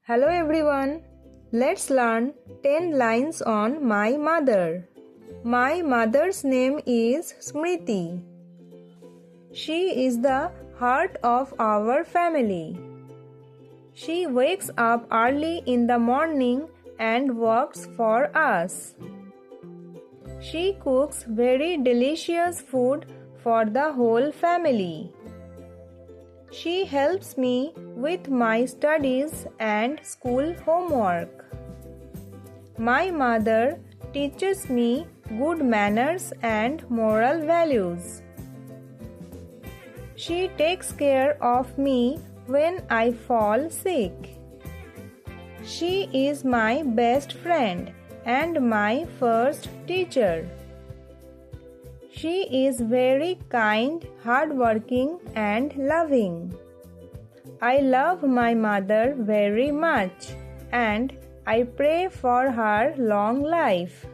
Hello everyone. Let's learn 10 lines on my mother. My mother's name is Smriti. She is the heart of our family. She wakes up early in the morning and works for us. She cooks very delicious food for the whole family. She helps me with my studies and school homework. My mother teaches me good manners and moral values. She takes care of me when I fall sick. She is my best friend and my first teacher. She is very kind, hardworking, and loving. I love my mother very much and I pray for her long life.